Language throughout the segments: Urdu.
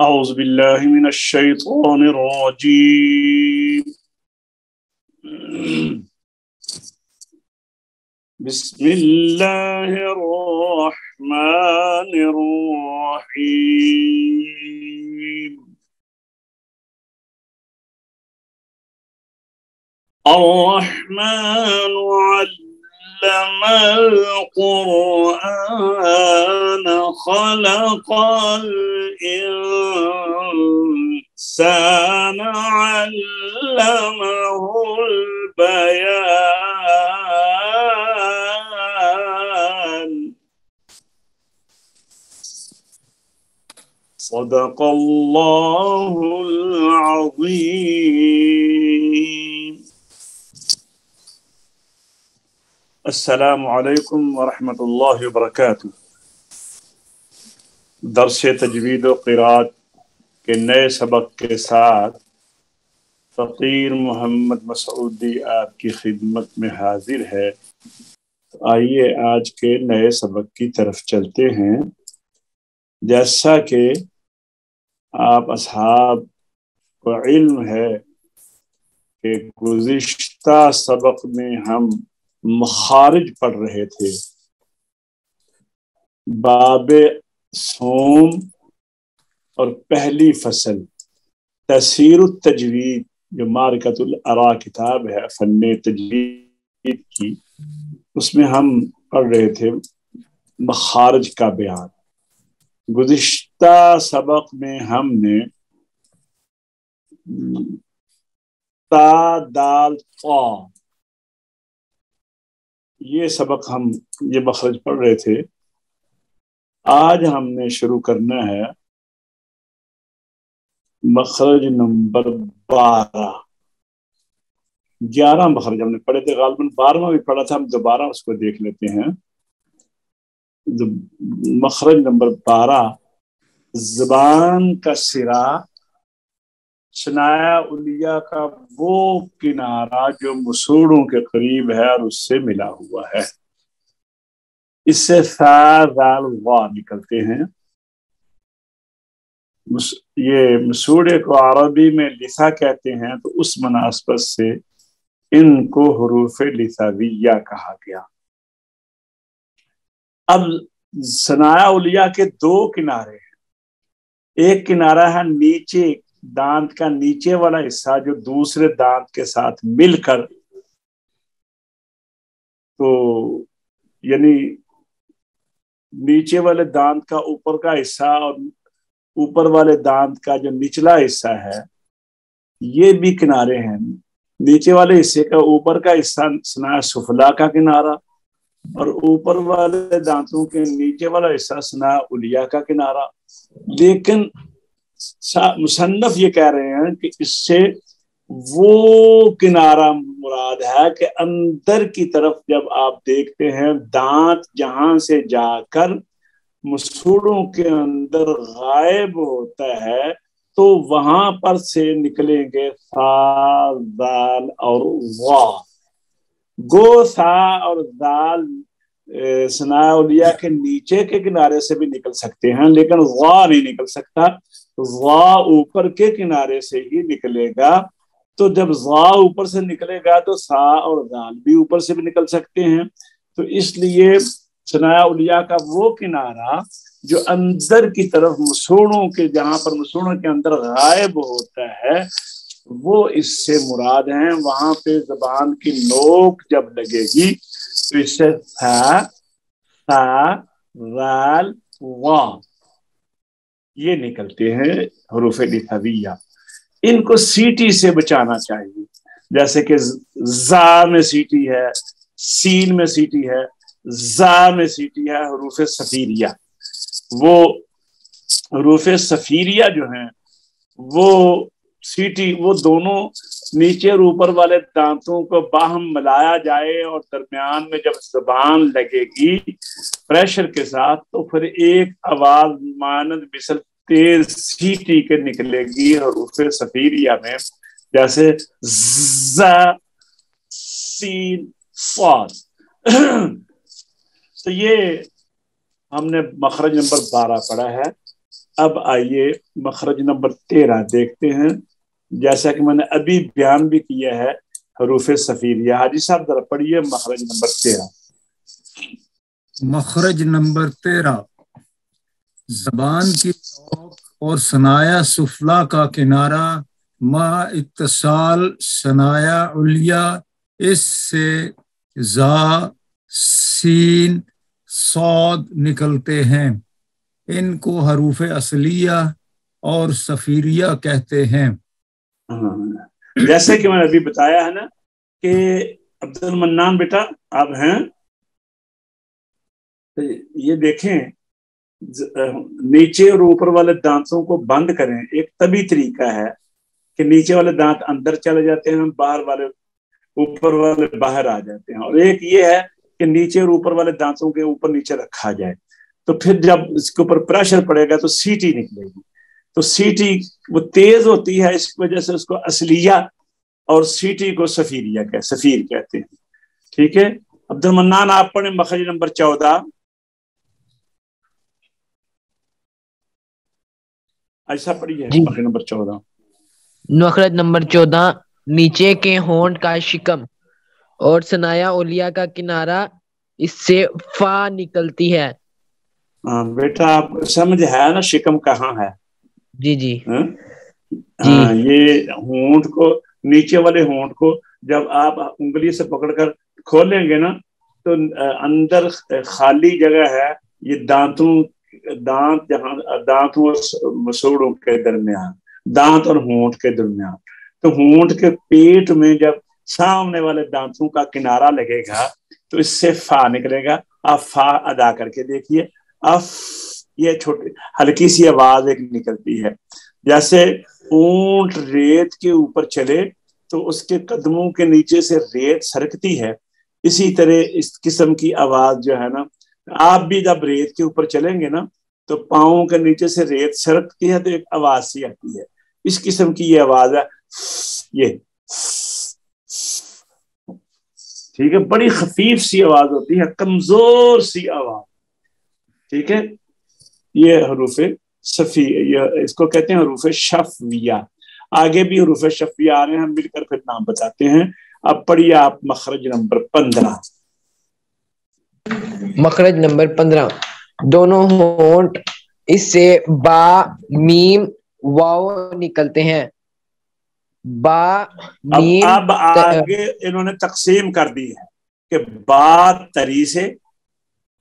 أعوذ بالله من الشيطان الرجيم بسم الله الرحمن الرحيم الرحمن علم القرآن خلق الإنسان علمه البيان صدق الله العظيم. السلام علیکم ورحمۃ اللہ وبرکاتہ. درس تجوید و قرات کے نئے سبق کے ساتھ فقیر محمد مسعودی آپ کی خدمت میں حاضر ہے. آئیے آج کے نئے سبق کی طرف چلتے ہیں. جیسا کہ آپ اصحاب کو علم ہے کہ گزشتہ سبق میں ہم مخارج پڑھ رہے تھے. باب صوم اور پہلی فصل تفسیر التجوید جو معرکۃ الآراء کتاب ہے فن تجوید کی، اس میں ہم پڑھ رہے تھے مخارج کا بیان. گزشتہ سبق میں ہم نے تا دال طا یہ سبق یہ مخرج پڑھ رہے تھے. آج ہم نے شروع کرنا ہے مخرج نمبر 12. 11 مخرج ہم نے پڑھے تھے، غالباً 12واں بھی پڑھا تھا. ہم دوبارہ اس کو دیکھ لیتے ہیں. مخرج نمبر 12، زبان کا سرا ثنایا علیہ کا وہ کنارہ جو مسوڑوں کے قریب ہے اور اس سے ملا ہوا ہے. اس سے ثا ذال وا نکلتے ہیں. یہ مسوڑے کو عربی میں لسا کہتے ہیں، تو اس مناسبت سے ان کو حروف لساویہ کہا گیا. اب ثنایا علیہ کے 2 کنارے ہیں. ایک کنارہ ہے نیچے دانت کا نیچے والا حصہ جو دوسرے دانت کے ساتھ مل کر، تو یعنی نیچے والے دانت کا اوپر کا حصہ اور اوپر والے دانت کا جو نچلا حصہ ہے یہ بھی کنارے ہیں. نیچے والے حصے کا اوپر کا حصہ ثنایا سفلا کا کنارہ اور اوپر والے دانتوں کے نیچے والا حصہ ثنایا علیہ کا کنارہ. لیکن مصنف یہ کہہ رہے ہیں کہ اس سے وہ کنارہ مراد ہے کہ اندر کی طرف جب آپ دیکھتے ہیں دانت جہاں سے جا کر مسوڑوں کے اندر غائب ہوتا ہے تو وہاں پر سے نکلیں گے ثا ذال اور وا. گو ثا اور ذال ثنایا علیہ کے نیچے کے کنارے سے بھی نکل سکتے ہیں، لیکن وا نہیں نکل سکتا. وا اوپر کے کنارے سے ہی نکلے گا. تو جب وا اوپر سے نکلے گا تو ثا اور ذال بھی اوپر سے بھی نکل سکتے ہیں. تو اس لیے ثنایا علیہ کا وہ کنارہ جو اندر کی طرف مسوڑوں کے جہاں پر مسوڑوں کے اندر غائب ہوتا ہے وہ اس سے مراد ہیں. وہاں پہ زبان کی نوک جب لگے گی تو اس سے ثا ذال وا یہ نکلتے ہیں حروف لساویہ. ان کو سیٹی سے بچانا چاہیے. جیسے کہ زا میں سیٹی ہے، سین میں سیٹی ہے، زا میں سیٹی ہے. حروف صفیریہ، وہ حروف صفیریہ جو ہیں وہ سیٹی، وہ دونوں نیچے اور اوپر والے دانتوں کو باہم ملایا جائے اور درمیان میں جب زبان لگے گی پریشر کے ساتھ تو پھر ایک آواز مانند مثل تیز سیٹی کے نکلے گی حروف صفیریہ میں، جیسے ز سین صاد. تو یہ ہم نے مخرج نمبر 12 پڑھا ہے. اب آئیے مخرج نمبر 13 دیکھتے ہیں. جیسا کہ میں نے ابھی بیان بھی کیا ہے حروف صفیریہ. حاجی صاحب ذرا پڑھیے مخرج نمبر 13. مخرج نمبر 13. زبان کی توق اور ثنایا سفلا کا کنارہ ما اتصال ثنایا علیا اس سے زا سین صاد نکلتے ہیں. ان کو حروف اصلیہ اور صفیریہ کہتے ہیں. جیسے کہ میں نے ابھی بتایا ہے نا کہ عبد المنان بیٹا آپ ہیں, یہ دیکھیں نیچے اور اوپر والے دانتوں کو بند کریں. ایک طبی طریقہ ہے کہ نیچے والے دانت اندر چلے جاتے ہیں, باہر والے اوپر والے باہر آ جاتے ہیں, اور ایک یہ ہے کہ نیچے اور اوپر والے دانتوں کے اوپر نیچے رکھا جائے, تو پھر جب اس کے اوپر پریشر پڑے گا تو سیٹی نکلے گی. تو سیٹی وہ تیز ہوتی ہے, اس وجہ سے اس کو اصلیہ اور سیٹی کو سفیر کہتے ہیں. ٹھیک ہے, عبد المنان آپ پڑھیں مخرج نمبر 14. ایسا پڑھیے مخرج نمبر 14. مخرج نمبر 14. نیچے کے ہونٹ کا شکم اور ثنایا اولیہ کا کنارہ اس سے فا نکلتی ہے. ہاں بیٹا آپ سمجھ ہے نا شکم کہاں ہے؟ جی جی جی. یہ ہونٹ کو, نیچے والے ہونٹ کو جب آپ انگلی سے پکڑ کر کھولیں گے نا تو اندر خالی جگہ ہے, یہ دانت جہاں دانتوں اور مسوڑوں کے درمیان, دانت اور ہونٹ کے درمیان. تو ہونٹ کے پیٹ میں جب سامنے والے دانتوں کا کنارہ لگے گا تو اس سے فا نکلے گا. آپ فا ادا کر کے دیکھیے. اف, یہ چھوٹی ہلکی سی آواز ایک نکلتی ہے. جیسے اونٹ ریت کے اوپر چلے تو اس کے قدموں کے نیچے سے ریت سرکتی ہے, اسی طرح اس قسم کی آواز جو ہے نا, آپ بھی جب ریت کے اوپر چلیں گے نا تو پاؤں کے نیچے سے ریت سرکتی ہے تو ایک آواز سی آتی ہے. اس قسم کی یہ آواز ہے, یہ ٹھیک ہے, بڑی خفیف سی آواز ہوتی ہے, کمزور سی آواز. ٹھیک ہے, یہ حروف اس کو کہتے ہیں حروف شفویہ. آگے بھی حروف شفویہ آ رہے ہیں, ہم مل کر پھر نام بتاتے ہیں. اب پڑھیے آپ مخرج نمبر 15. مخرج نمبر 15. دونوں ہونٹ اس سے با میم واو نکلتے ہیں. با میم اب آگے انہوں نے تقسیم کر دی ہے کہ با تری سے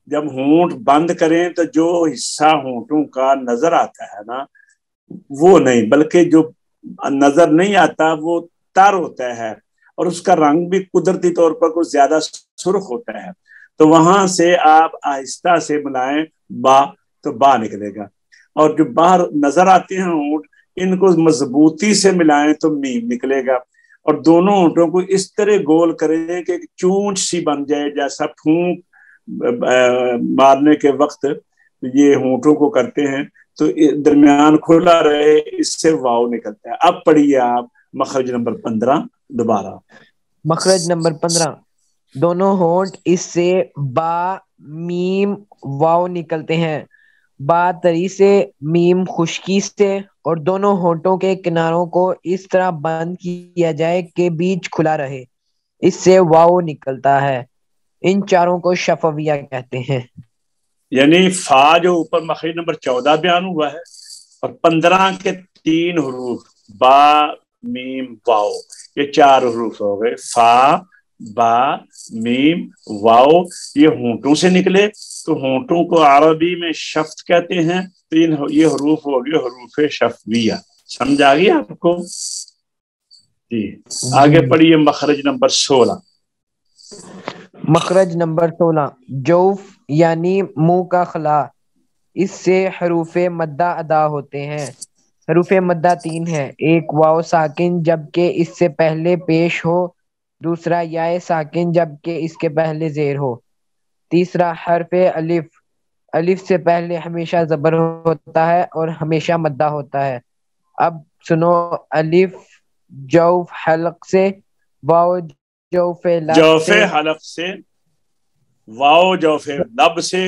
جب ہونٹ بند کریں تو جو حصہ ہونٹوں کا نظر آتا ہے نا وہ نہیں, بلکہ جو نظر نہیں آتا وہ تر ہوتا ہے, اور اس کا رنگ بھی قدرتی طور پر کچھ زیادہ سرخ ہوتا ہے. تو وہاں سے آپ آہستہ سے ملائیں با, تو با نکلے گا. اور جو باہر نظر آتے ہیں ہونٹ, ان کو مضبوطی سے ملائیں تو میم نکلے گا. اور دونوں ہونٹوں کو اس طرح گول کریں کہ چونچ سی بن جائے, جیسا پھونک مارنے کے وقت یہ ہونٹوں کو کرتے ہیں تو درمیان کھلا رہے, اس سے واو نکلتا ہے. اب پڑھیے آپ مخرج نمبر 15 دوبارہ. مخرج نمبر 15. دونوں ہونٹ اس سے با میم واو نکلتے ہیں. با تری سے, میم خشکی سے, اور دونوں ہونٹوں کے کناروں کو اس طرح بند کیا جائے کہ بیچ کھلا رہے, اس سے واو نکلتا ہے. ان چاروں کو شفویہ کہتے ہیں. یعنی فا جو اوپر مخرج نمبر 14 بیان ہوا ہے, اور 15 کے 3 حروف با میم واو, یہ 4 حروف ہو گئے. فا با میم واو, یہ ہونٹوں سے نکلے تو ہونٹوں کو عربی میں شفت کہتے ہیں. تو یہ حروف ہو گئے حروف شفویہ. سمجھ آ گئی آپ کو؟ جی. آگے پڑھیے مخرج نمبر 16. مخرج نمبر 16. جوف یعنی منہ کا خلا, اس سے حروف مدہ ادا ہوتے ہیں. حروف مدہ 3 ہیں. ایک واو ساکن جبکہ اس سے پہلے پیش ہو, دوسرا یائے ساکن جبکہ اس کے پہلے زیر ہو, تیسرا حرف الف, الف سے پہلے ہمیشہ زبر ہوتا ہے اور ہمیشہ مدہ ہوتا ہے. اب سنو, الف جوف حلق سے, واو جوف لب جوف سے, حلق سے, واو جوف لب سے,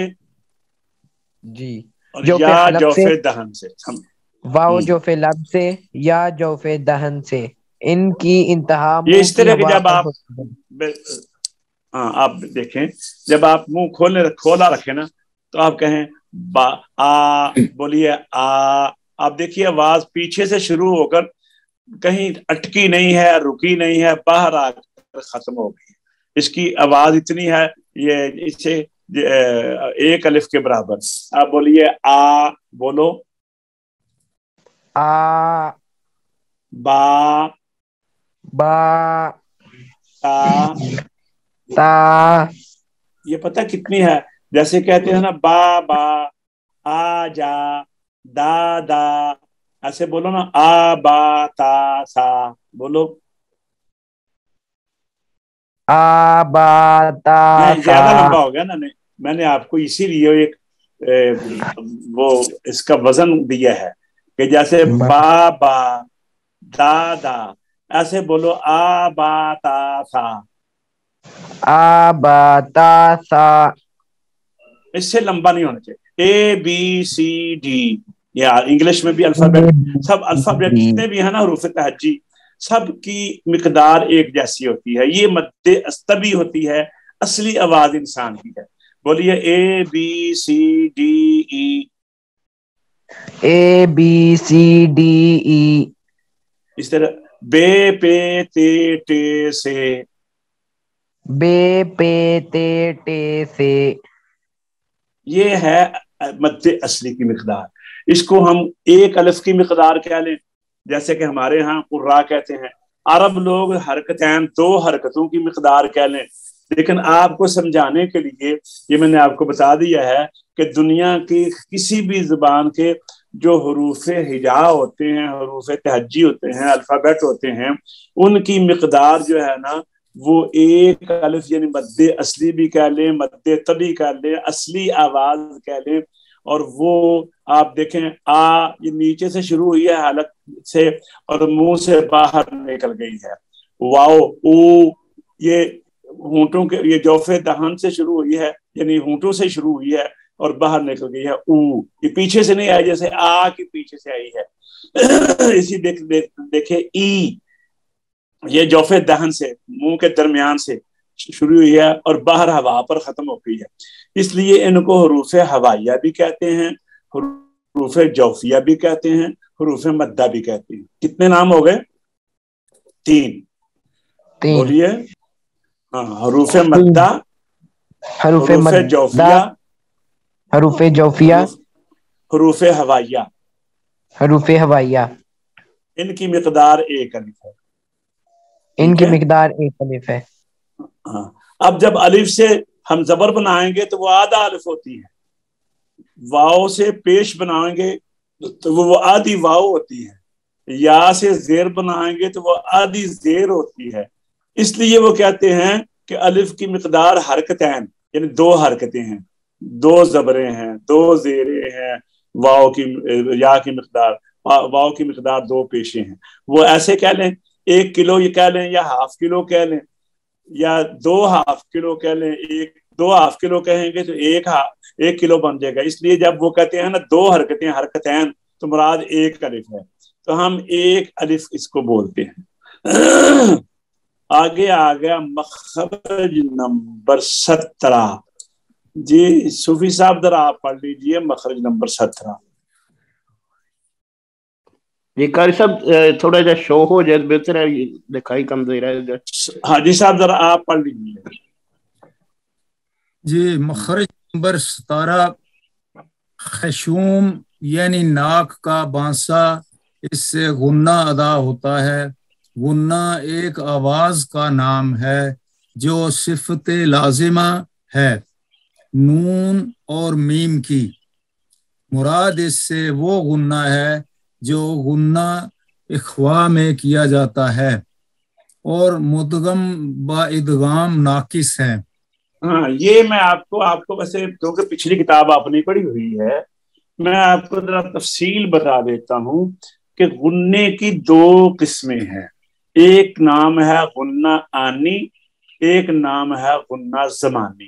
جی, اور جوف یا حلق جوف سے، دہن سے. واو جوف لب سے یا جوف دہن سے، ان کی انتہا یہ منہ اس کی طرح کہ ہوا جب پر آپ ہوتی ہے۔ ہاں آپ دیکھیں، جب آپ منہ کھولا رکھیں نا تو آپ کہیں با آ، بولیے آ. آپ دیکھیے آواز پیچھے سے شروع ہو کر کہیں اٹکی نہیں ہے، رکی نہیں ہے، باہر آ کر ختم ہو گئی. اس کی آواز اتنی ہے، یہ اسے ایک الف کے برابر. آپ بولیے آ، بولو آ، با، با، تا. تا. یہ پتہ کتنی ہے؟ جیسے کہتے ہیں نا با با، آ جا، دا دا. ایسے بولو نا آ با تا سا، بولو. آ، با، تا، نہیں سا. زیادہ لمبا ہو گیا نا. نہیں، میں نے آپ کو اسی لیے ایک وہ اس کا وزن دیا ہے کہ جیسے با با، دا دا، ایسے بولو آ با تا سا. آ، با، تا، سا. اس سے لمبا نہیں ہونا چاہیے. اے بی سی ڈی، یا انگلش میں بھی الفابیٹ، سب الفابیٹ جتنے بھی ہیں نا حروف تہجی، سب کی مقدار ایک جیسی ہوتی ہے. یہ مد استبی ہوتی ہے، اصلی آواز انسان کی ہے. بولیے اے بی سی ڈی ای. اے بی سی ڈی ای. اس طرح بے پے تے ٹے سے. بے پے تے ٹے سے. یہ ہے مد اصلی کی مقدار. اس کو ہم ایک الف کی مقدار کہہ لیں، جیسے کہ ہمارے ہاں قرا کہتے ہیں. عرب لوگ حرکتین، 2 حرکتوں کی مقدار کہہ لیں. لیکن آپ کو سمجھانے کے لیے یہ میں نے آپ کو بتا دیا ہے کہ دنیا کی کسی بھی زبان کے جو حروف ہجا ہوتے ہیں، حروف تہجی ہوتے ہیں، الفابیٹ ہوتے ہیں، ان کی مقدار جو ہے نا وہ ایک الف، یعنی مد اصلی بھی کہہ لیں، مد طبی کہہ لیں، اصلی آواز کہہ لیں. اور وہ آپ دیکھیں آ، یہ نیچے سے شروع ہوئی ہے حلق سے اور منہ سے باہر نکل گئی ہے. واؤ او، یہ ہونٹوں کے، یہ جوف دہن سے شروع ہوئی ہے، یعنی ہونٹوں سے شروع ہوئی ہے اور باہر نکل گئی ہے. او، یہ پیچھے سے نہیں آئی جیسے آ کی پیچھے سے آئی ہے. اسی دیکھیں ای، یہ جوف دہن سے، منہ کے درمیان سے شروع ہوئی ہے اور باہر ہوا پر ختم ہو گئی ہے. اس لیے ان کو حروف ہوائیہ بھی کہتے ہیں، حروف جوفیہ بھی کہتے ہیں، حروف مدہ بھی کہتے ہیں. کتنے نام ہو گئے؟ 3. بولیے. ہاں، حروف مدہ، حروف حروف مدہ، جوفیہ، حروف جوفیہ، حروف ہوائیہ. حروف ہوائیہ. ان کی مقدار ایک الف ہے. ان ٹھیک کی ہے. مقدار ایک الف ہے. ہاں، اب جب الف سے ہم زبر بنائیں گے تو وہ آدھا الف ہوتی ہے. واؤ سے پیش بنائیں گے تو وہ آدھی واؤ ہوتی ہے. یا سے زیر بنائیں گے تو وہ آدھی زیر ہوتی ہے. اس لیے وہ کہتے ہیں کہ الف کی مقدار حرکتین، یعنی 2 حرکتیں ہیں، 2 زبریں ہیں، 2 زیریں ہیں. واؤ کی، یا کی مقدار، واؤ کی مقدار 2 پیشیں ہیں. وہ ایسے کہہ لیں 1 کلو یہ کہہ لیں، یا ½ کلو کہہ لیں، یا 2 ½ کلو کہہ لیں. 2 ½ کلو کہیں گے تو 1 کلو بن جائے گا. اس لیے جب وہ کہتے ہیں نا 2 حرکتیں، حرکتین، تو مراد 1 الف ہے. تو ہم 1 الف اس کو بولتے ہیں. آگے آ گیا مخرج نمبر 17. جی صوفی صاحب ذرا آپ پڑھ لیجئے مخرج نمبر 17. یہ قاری صاحب تھوڑا جا شو ہو جائے بہتر ہے، دکھائی کم دے رہا ہے. حاجی صاحب ذرا آپ پڑھ لیجئے. جی مخرج نمبر 17، خشوم یعنی ناک کا بانسا، اس سے غنہ ادا ہوتا ہے. غنہ ایک آواز کا نام ہے جو صفت لازمہ ہے نون اور میم کی. مراد اس سے وہ غنہ ہے جو غنہ اخوا میں کیا جاتا ہے اور مدغم با ادغام ناقص ہے. ہاں، یہ میں آپ کو ویسے کیونکہ پچھلی کتاب آپ نے پڑھی ہوئی ہے، میں آپ کو ذرا تفصیل بتا دیتا ہوں کہ غنے کی 2 قسمیں ہیں. ایک نام ہے غنہ آنی، ایک نام ہے غنہ زمانی.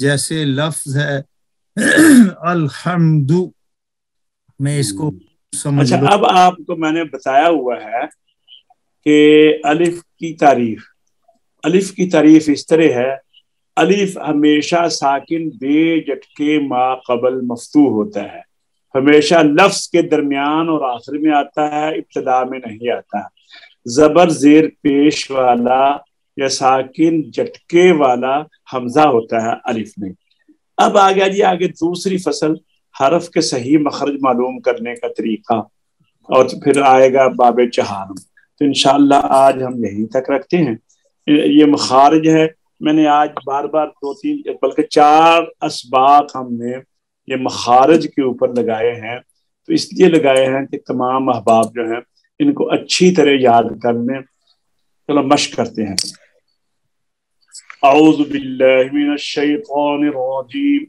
جیسے لفظ ہے الحمد، میں اس کو سمجھ اچھا، لوں. اب آپ کو میں نے بتایا ہوا ہے کہ الف کی تعریف اس طرح ہے، الف ہمیشہ ساکن بے جٹکے ما قبل مفتوح ہوتا ہے، ہمیشہ لفظ کے درمیان اور آخر میں آتا ہے، ابتدا میں نہیں آتا. زبر زیر پیش والا یا ساکن جٹکے والا حمزہ ہوتا ہے الف میں. اب آ گیا جی آگے دوسری فصل، حرف کے صحیح مخرج معلوم کرنے کا طریقہ، اور پھر آئے گا باب چہارم. تو انشاءاللہ آج ہم یہیں تک رکھتے ہیں. یہ مخارج ہے، میں نے آج بار بار 2-3 بلکہ 4 اسباق ہم نے یہ مخارج کے اوپر لگائے ہیں. تو اس لیے لگائے ہیں کہ تمام احباب جو ہیں ان کو اچھی طرح یاد کر لیں. چلو مشق کرتے ہیں. اعوذ باللہ من الشیطان الرجیم،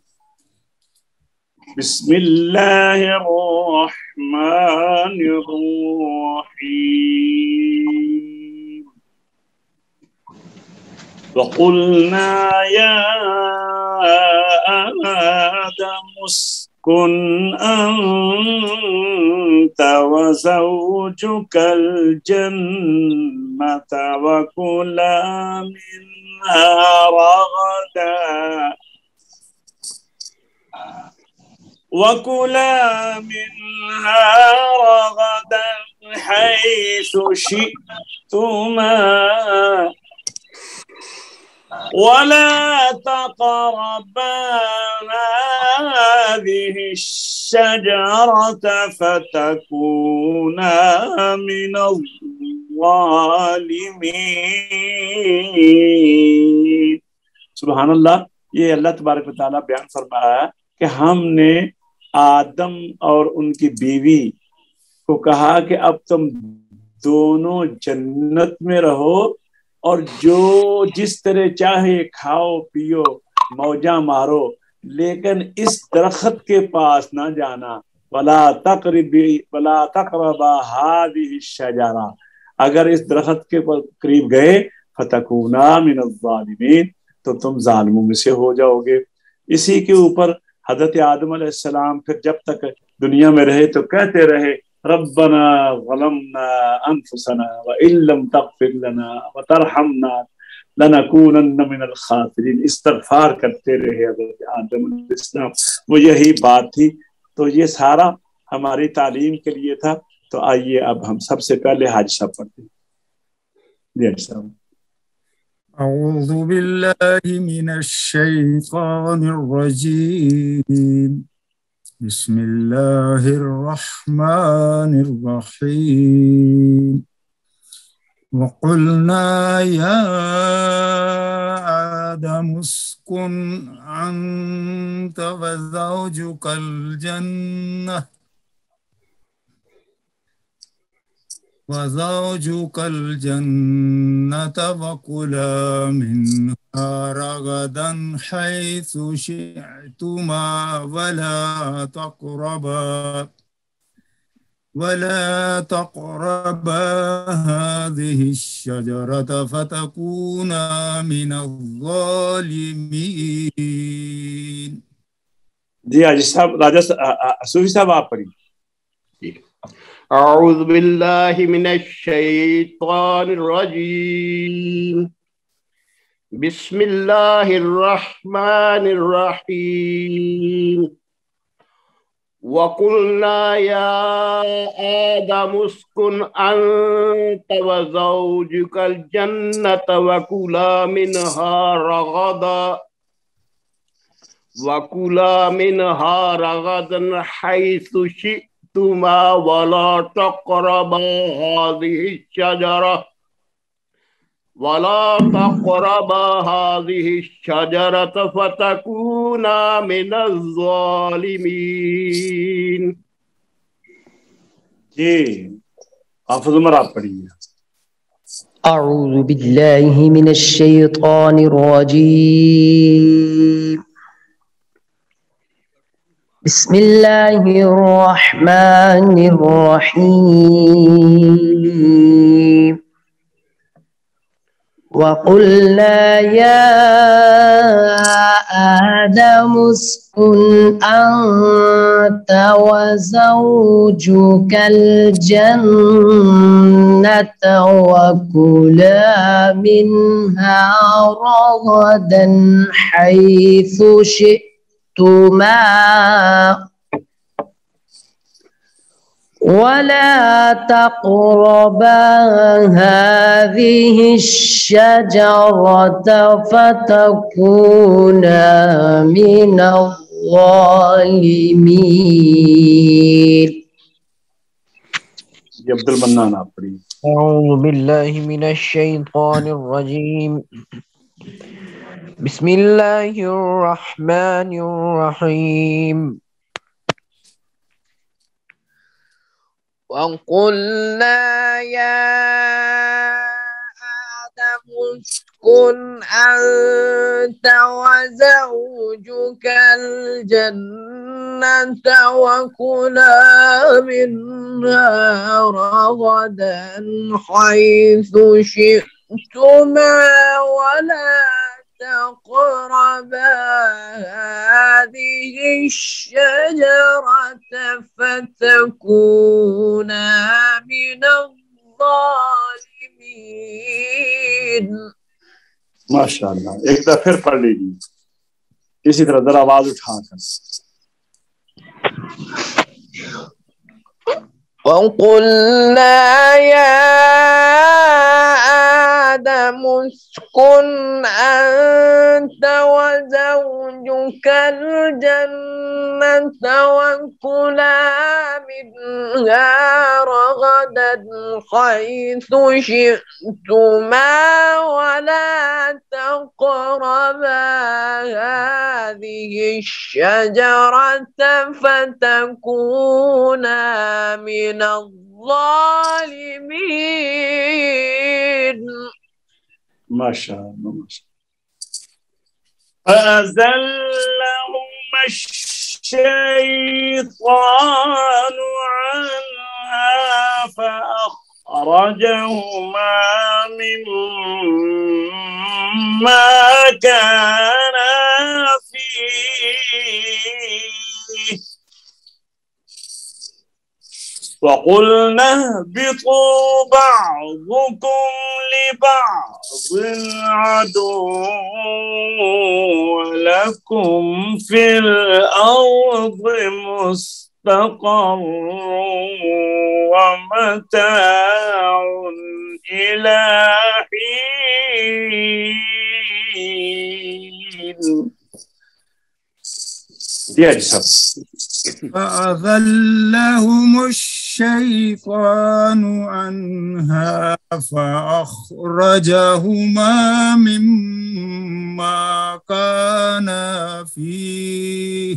بسم اللہ الرحمن الرحیم. وقلنا یا آدم اسکن انت وزوجک الجنة وكلا منها رغدا حيث شئتما ولا تقربا هذه الشجرة فتكونا من الظالمين. سبحان اللہ. یہ اللہ تبارک و تعالیٰ بیان فرمایا کہ ہم نے آدم اور ان کی بیوی کو کہا کہ اب تم دونوں جنت میں رہو اور جو جس طرح چاہے کھاؤ پیو موجاں مارو، لیکن اس درخت کے پاس نہ جانا. ولا تقربا هذه الشجرة، اگر اس درخت کے قریب گئے فتکونا من الظالمین، تو تم ظالموں میں سے ہو جاؤ گے. اسی کے اوپر حضرت آدم علیہ السلام پھر جب تک دنیا میں رہے تو کہتے رہے ربنا ظلمنا انفسنا وان لم تغفر لنا وترحمنا لنکونن من الخاسرین. استغفار کرتے رہے حضرت آدم علیہ السلام. وہ یہی بات تھی. تو یہ سارا ہماری تعلیم کے لیے تھا. تو آئیے اب ہم سب سے پہلے حاجی صاحب پڑھتے ہیں. جی حاجی صاحب. اعوذ باللہ من الشیطان الرجیم، بسم اللہ الرحمن الرحیم. وقلنا یا آدم اسکن انت وزوجک الجنہ وكلا منها رغدا حيث شئتما ولا تقربا هذه الشجرة فتكونا من الظالمين. جی حاجی صاحب، راجہ صوفی صاحب آپ پڑھیں. اعوذ باللہ من الشیطان الرجیم، بسم اللہ الرحمن الرحیم. وقلنا یا آدم اسکن انت وزوجک الجنة وكلا منها رغدا حيث شئتما ولا تقربا هذه الشجرة فتكونا من الظالمين. جی حافظ عمر آپ پڑھیے. اعوذ باللہ من الشیطان الرجیم، بسم اللہ الرحمن الرحیم. وقلنا یا آدم اسكن أنت وزوجك الجنة وكلا منها رغدا حيث شئتما ولا تقربا هذه الشجرة فتكونا من الظالمين. عبد المنان آپ پڑھیے. أعوذ بالله من الشيطان الرجيم. بسم الله الرحمن الرحيم. وقلنا يا آدم اسكن أنت وزوجك الجنة وكلا منها رغدا حيث شئتما ولا تقربا هذه الشجرة فتكونا من الظالمين. ماشاء اللہ. ایک دفعہ پھر پڑھ لیجیے اسی طرح ذرا آواز اٹھا کر. وقلنا يا آدم اسكن أنت وزوجك الجنة وكلا منها رغدا حيث شئتما ولا تقربا هذه الشجرة فتكونا من الظالمين. ماشاء اللہ. فأزلهما الشيطان عنها فأخرجهما مما كانا فيه وقلنا اهبطوا بعضكم لبعض عدو ولكم في الأرض مستقر ومتاع إلى حين. فأذلهم الشيطان عنها فأخرجهما مما كانا فيه.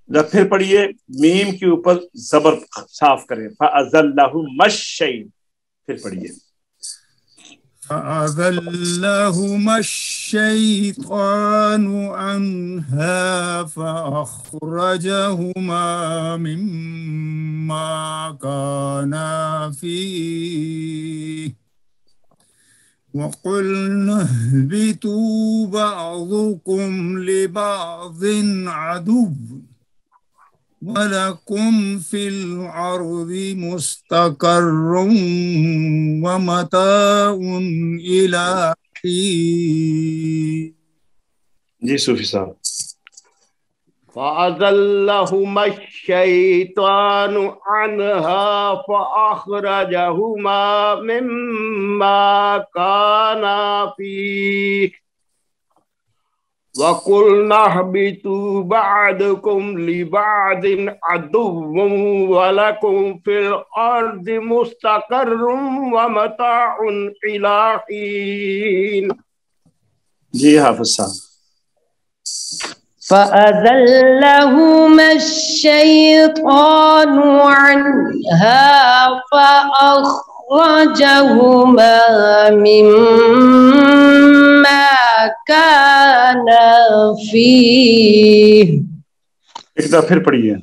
جب پھر پڑھیے میم کے اوپر زبر صاف کریں. فأذلهما الشيطان. پھر پڑھیے فأذلهما الشيطان عنها فأخرجهما مما كانا فيه وقلنا اهبطوا بعضكم لبعض عدو وَلَكُمْ فِي الْأَرْضِ مُسْتَقَرٌّ وَمَتَاعٌ إِلَى حِينٍ. جی صوفی صاحب. فَأَزَلَّهُمَا الشَّيْطَانُ عَنْهَا فَأَخْرَجَهُمَا مِمَّا كَانَا فِيهِ وَقُلْنَا اهْبِطُوا بَعْضُكُمْ لِبَعْضٍ عَدُوٌّ وَلَكُمْ فِي الْأَرْضِ مُسْتَقَرٌّ وَمَتَاعٌ إِلَى حِينٍ. جی حافظ صاحب. فأذلهما الشيطان عنها فأخرجهما مما كان فيه. ایک دفعہ پھر پڑھیے.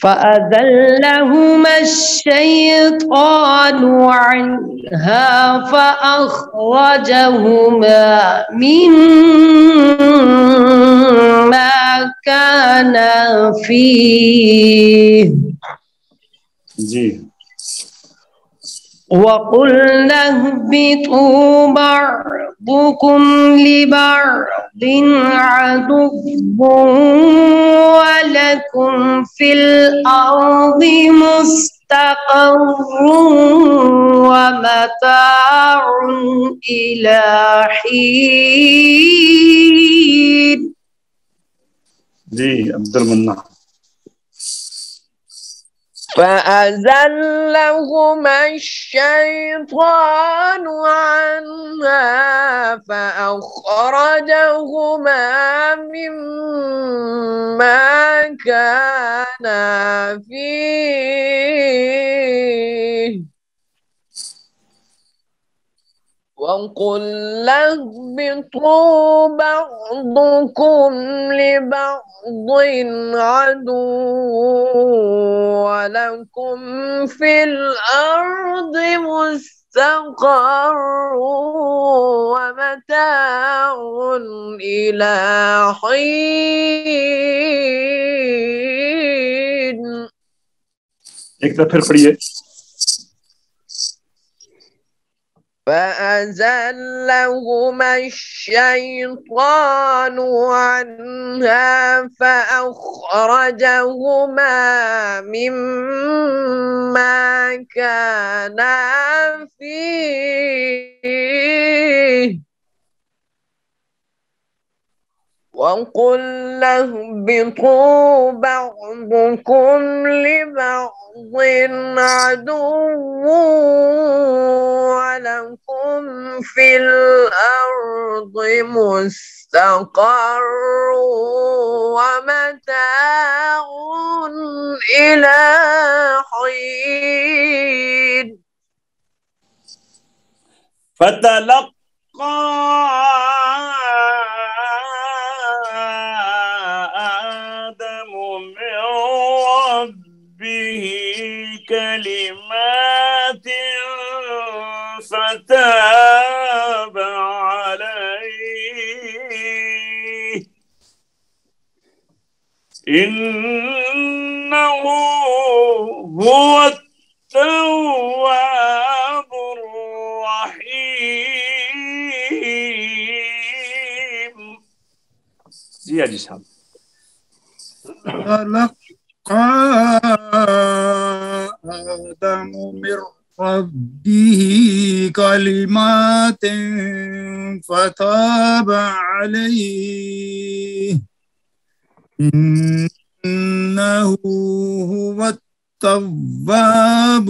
فأذلهما الشيطان عنها فأخرجهما مما كان فيه جی وقلنا اهبطوا بعضكم لبعض عدو ولكم في الأرض مستقر ومتاع إلى حين. جی عبد المنہ. فأزلهما الشيطان عنها فأخرجهما مما كانا فيه وقلنا اهبطوا بعضكم لبعض عدو ولكم في الأرض مستقر ومتاع إلى حين. ایک دفعہ پھر پڑھیے. فأزلهما الشيطان عنها فأخرجهما مما كانا فيه وقلنا اهبطوا بعضكم لبعض عدو ولكم في الأرض مستقر ومتاع إلى حين. فتلقى آدم من ربه كلمات فتاب عليه إنه هو التواب الرحيم. جی حاجی صاحب. تلقى آدم من ربه كلمات فتاب عليه إنه هو التواب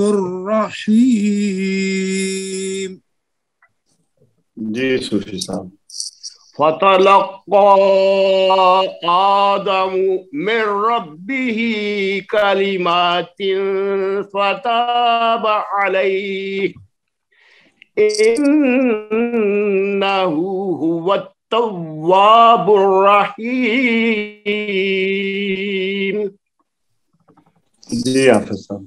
الرحيم. جی صوفی صاحب. فتلقى آدم من ربه كلمات فتاب عليه إنه هو التواب الرحيم. جی حافظ صاحب.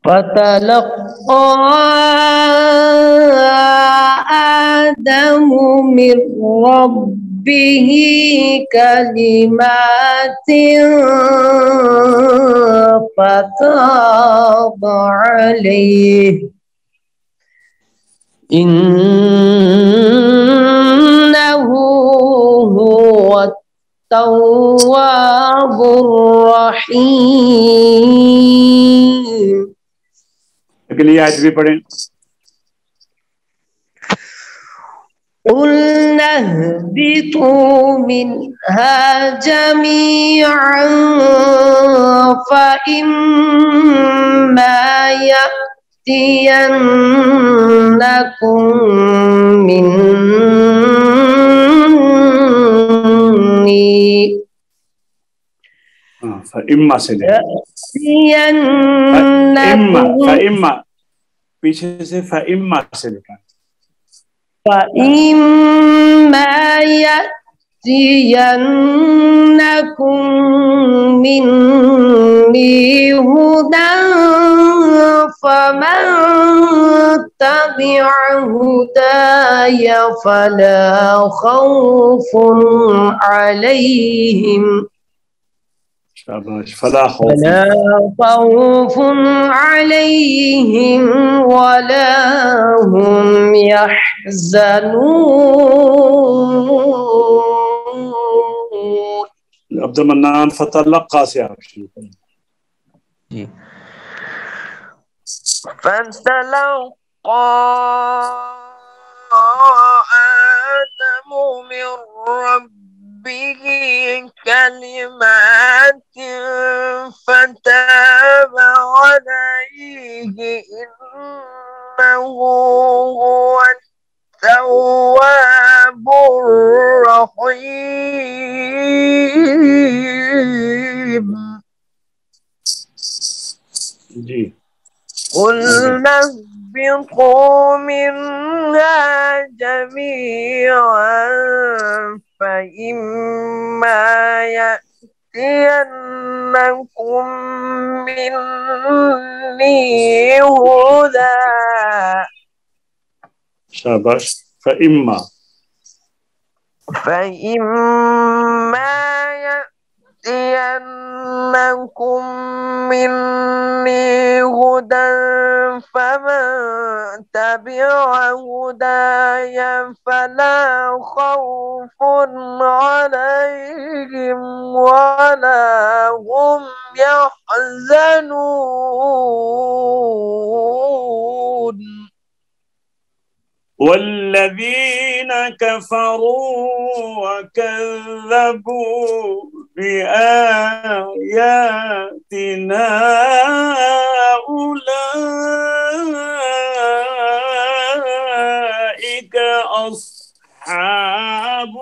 فتلقى آدم من ربه كلمات فتاب عليه إنه هو التواب الرحيم. اگلی آیت بھی پڑھیں. قلنا اهبطوا منها جميعا فإما يأتينكم مني فإما سے لے. فإما پیچھے سے فإما سے لکھا. فإما يأتينكم يأتينكم مني هدى فمن تبع هداي فلا خوف عليهم شاباش فلا خوف عليهم ولا هم يحزنون. عبد المنان فتلقى سے آپ شروع کریں. جی فانطلقا آدم من ربه كلمات فتاب عليه إنه هو التواب الرحيم. جی قلنا اهبطوا منها جميعا فإما يأتينكم مني هدى شاباش فإما يأتينكم مني هدى فمن تبع هداي فلا خوف عليهم ولا هم يحزنون. والذين كفروا وكذبوا بآياتنا أولئك أصحاب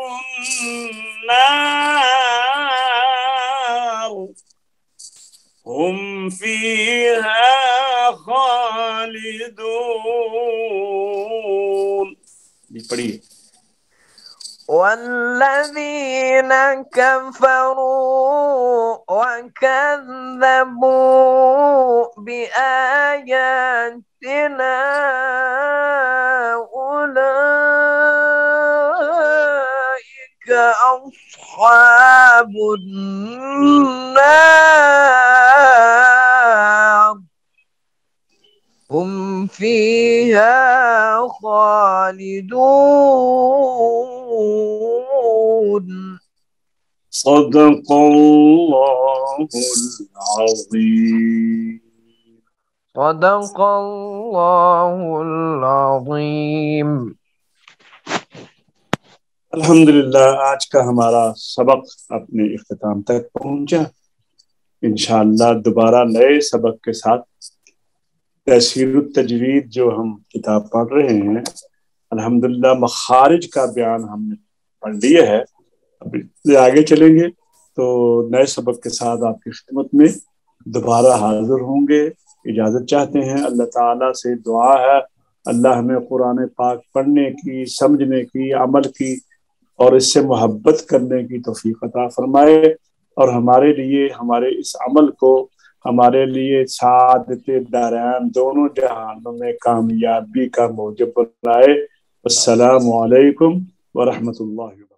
النار هم فيها خالدون. پڑھیے. والذين كفروا وكذبوا بآياتنا أولئك أصحاب النار هم فيها خالدون. صدق الله العظيم. صدق الله العظيم. الحمدللہ آج کا ہمارا سبق اپنے اختتام تک پہنچا. انشاءاللہ دوبارہ نئے سبق کے ساتھ تحصیل التجوید جو ہم کتاب پڑھ رہے ہیں الحمدللہ مخارج کا بیان ہم نے پڑھ لیا ہے. اب آگے چلیں گے تو نئے سبق کے ساتھ آپ کی خدمت میں دوبارہ حاضر ہوں گے. اجازت چاہتے ہیں. اللہ تعالیٰ سے دعا ہے اللہ ہمیں قرآن پاک پڑھنے کی، سمجھنے کی، عمل کی اور اس سے محبت کرنے کی توفیق عطا فرمائے اور ہمارے لیے ہمارے اس عمل کو ہمارے لیے سعادت دارین دونوں جہانوں میں کامیابی کا موجب بنائے. السلام علیکم ورحمۃ اللہ وبرکاتہ.